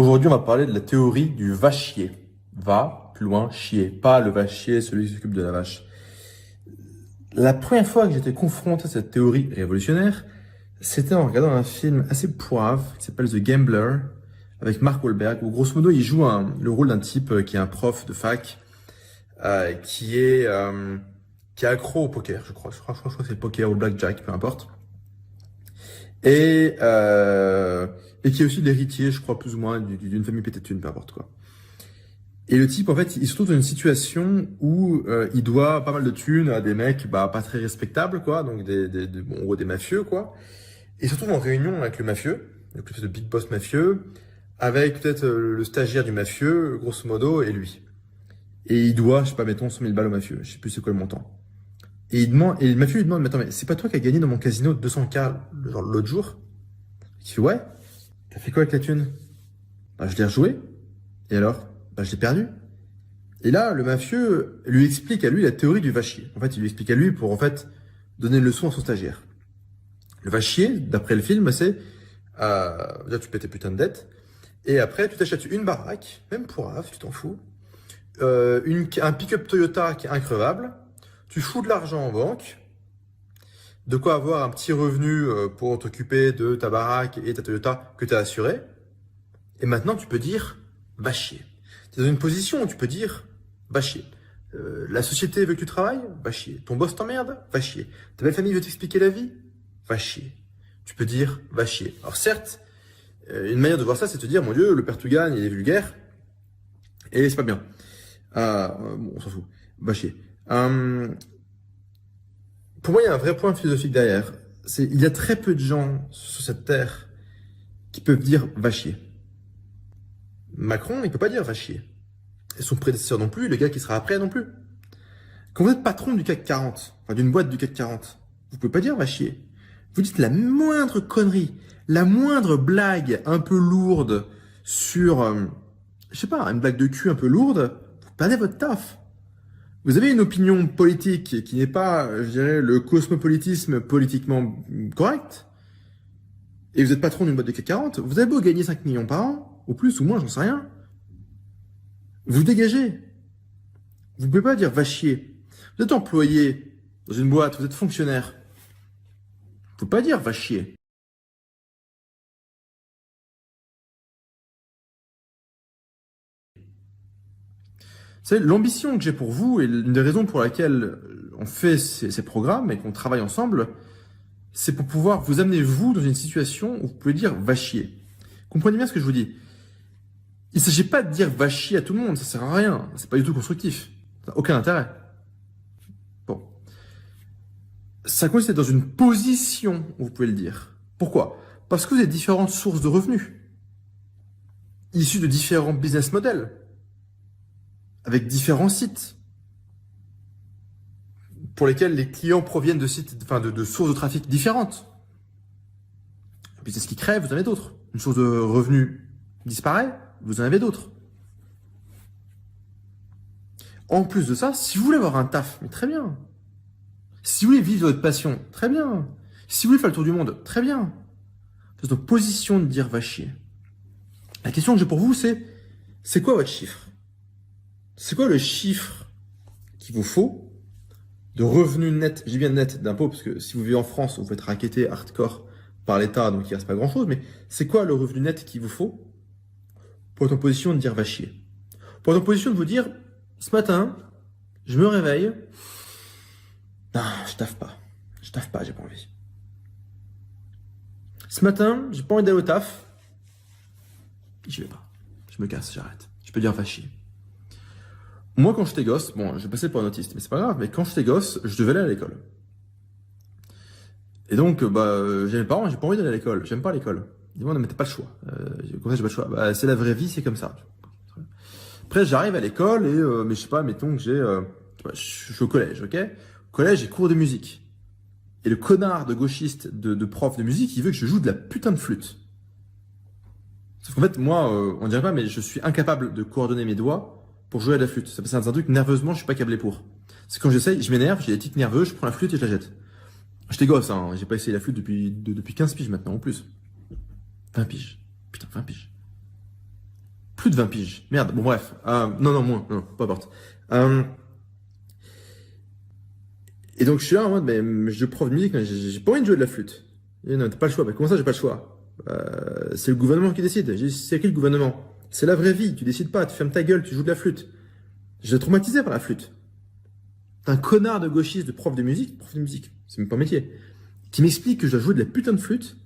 Aujourd'hui, on va parler de la théorie du vachier. Va, plus loin, chier. Pas le vachier, celui qui s'occupe de la vache. La première fois que j'étais confronté à cette théorie révolutionnaire, c'était en regardant un film assez pourrave qui s'appelle The Gambler avec Mark Wahlberg, où grosso modo, il joue le rôle d'un type qui est un prof de fac, qui est accro au poker, je crois. Je crois que c'est le poker ou le blackjack, peu importe. Et, euh, et qui est aussi l'héritier, je crois, plus ou moins, d'une famille pété de thunes, peu importe quoi. Et le type, en fait, il se trouve dans une situation où il doit pas mal de thunes à des mecs pas très respectables, quoi, donc bon, en gros, des mafieux, quoi. Et il se retrouve en réunion avec le mafieux, donc le de big boss mafieux, avec peut-être le stagiaire du mafieux, grosso modo, et lui. Et il doit, je sais pas, mettons 100 000 balles au mafieux, je sais plus c'est quoi le montant. Et le mafieux lui demande, mais attends, mais c'est pas toi qui as gagné dans mon casino 200K genre l'autre jour? Il dit, ouais. T'as fait quoi avec la thune? Bah, je l'ai rejoué. Et alors? Bah, je l'ai perdu. Et là, le mafieux lui explique à lui la théorie du vachier. En fait, il lui explique à lui pour, en fait, donner une leçon à son stagiaire. Le vachier, d'après le film, c'est, déjà, tu paies tes putains de dettes. Et après, tu t'achètes une baraque, même pour tu t'en fous. Un pick-up Toyota qui est increvable. Tu fous de l'argent en banque. De quoi avoir un petit revenu pour t'occuper de ta baraque et ta Toyota que tu as assuré. Et maintenant, tu peux dire, va chier. Tu es dans une position où tu peux dire, va chier. La société veut que tu travailles, va chier. Ton boss t'emmerde, va chier. Ta belle famille veut t'expliquer la vie, va chier. Tu peux dire, va chier. Alors certes, une manière de voir ça, c'est de te dire, mon Dieu, le père Tougan, il est vulgaire, et c'est pas bien. Bon, on s'en fout. Va chier. Pour moi, il y a un vrai point philosophique derrière. Il y a très peu de gens sur cette terre qui peuvent dire, va chier. Macron, il peut pas dire va chier. Et son prédécesseur non plus, le gars qui sera après non plus. Quand vous êtes patron du CAC 40, enfin d'une boîte du CAC 40, vous pouvez pas dire va chier. Vous dites la moindre connerie, la moindre blague un peu lourde sur, je sais pas, une blague de cul un peu lourde, vous perdez votre taf. Vous avez une opinion politique qui n'est pas, je dirais, le cosmopolitisme politiquement correct, et vous êtes patron d'une boîte du CAC 40, vous avez beau gagner 5 millions par an, ou plus, ou moins, j'en sais rien. Vous dégagez. Vous pouvez pas dire va chier. Vous êtes employé dans une boîte, vous êtes fonctionnaire. Vous pouvez pas dire va chier. C'est l'ambition que j'ai pour vous et l'une des raisons pour laquelle on fait ces programmes et qu'on travaille ensemble, c'est pour pouvoir vous amener vous dans une situation où vous pouvez dire va chier. Comprenez bien ce que je vous dis. Il ne s'agit pas de dire va chier à tout le monde, ça sert à rien. C'est pas du tout constructif. Ça n'a aucun intérêt. Bon. Ça consiste dans une position où vous pouvez le dire. Pourquoi? Parce que vous avez différentes sources de revenus, issues de différents business models, avec différents sites, pour lesquels les clients proviennent de sites, enfin de sources de trafic différentes. Et puis c'est ce qui crée, vous en avez d'autres. Une source de revenus disparaît, vous en avez d'autres. En plus de ça, si vous voulez avoir un taf, mais très bien. Si vous voulez vivre votre passion, très bien. Si vous voulez faire le tour du monde, très bien. C'est notre position de dire va chier. La question que j'ai pour vous, c'est quoi votre chiffre? C'est quoi le chiffre qu'il vous faut de revenus nets, j'ai bien net d'impôts, parce que si vous vivez en France, vous faites raqueter hardcore par l'État, donc il ne reste pas grand-chose, mais c'est quoi le revenu net qu'il vous faut pour être en position de dire va chier? Pour être en position de vous dire, ce matin, je me réveille, non, je taffe pas, j'ai pas envie. Ce matin, j'ai pas envie d'aller au taf, j'y vais pas, je me casse, j'arrête. Je peux dire va chier. Moi, quand j'étais gosse, bon, je vais passer pour un autiste, mais c'est pas grave, mais quand j'étais gosse, je devais aller à l'école. Et donc, j'ai mes parents, j'ai pas envie d'aller à l'école, j'aime pas l'école. Ils disent, non, mais t'as pas le choix. Comme ça, j'ai pas le choix. Bah, c'est la vraie vie, c'est comme ça. Après, j'arrive à l'école et, mais je sais pas, mettons que je suis au collège, ok? Au collège, j'ai cours de musique. Et le connard de gauchiste, de prof de musique, il veut que je joue de la putain de flûte. Sauf qu'en fait, moi, on dirait pas, mais je suis incapable de coordonner mes doigts pour jouer à la flûte. C'est un truc, nerveusement, je suis pas câblé pour. C'est quand j'essaye, je m'énerve, j'ai des tics nerveux, je prends la flûte et je la jette. J'étais gosse, hein, j'ai pas essayé la flûte depuis 15 piges maintenant, en plus. 20 piges. Putain, 20 piges. Plus de 20 piges. Merde, bon bref. Non, non, moins. Non, peu importe. Euh, et donc je suis là en mode, mais je prof de musique, j'ai pas envie de jouer de la flûte. Et non, t'as pas le choix. Comment ça, j'ai pas le choix? C'est le gouvernement qui décide. J'ai dit, c'est qui le gouvernement? C'est la vraie vie. Tu décides pas. Tu fermes ta gueule. Tu joues de la flûte. J'ai traumatisé par la flûte. T'es un connard de gauchiste, de prof de musique, c'est même pas un métier, qui m'explique que je dois jouer de la putain de flûte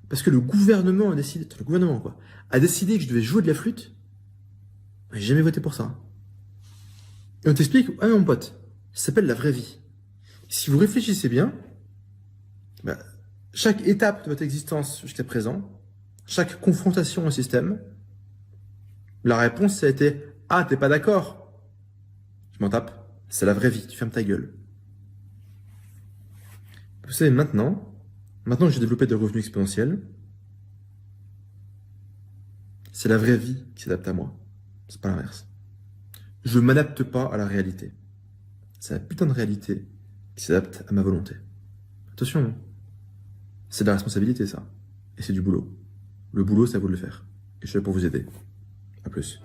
parce que le gouvernement a décidé, le gouvernement quoi, a décidé que je devais jouer de la flûte. J'ai jamais voté pour ça. Et on t'explique, ah mon pote, ça s'appelle la vraie vie. Si vous réfléchissez bien, bah, chaque étape de votre existence jusqu'à présent, chaque confrontation au système, la réponse ça a été, ah t'es pas d'accord, je m'en tape, c'est la vraie vie, tu fermes ta gueule. Vous savez, maintenant que j'ai développé des revenus exponentiels, c'est la vraie vie qui s'adapte à moi. C'est pas l'inverse. Je m'adapte pas à la réalité. C'est la putain de réalité qui s'adapte à ma volonté. Attention, hein. C'est de la responsabilité, ça. Et c'est du boulot. Le boulot, ça vaut de le faire. Et je suis là pour vous aider. À plus.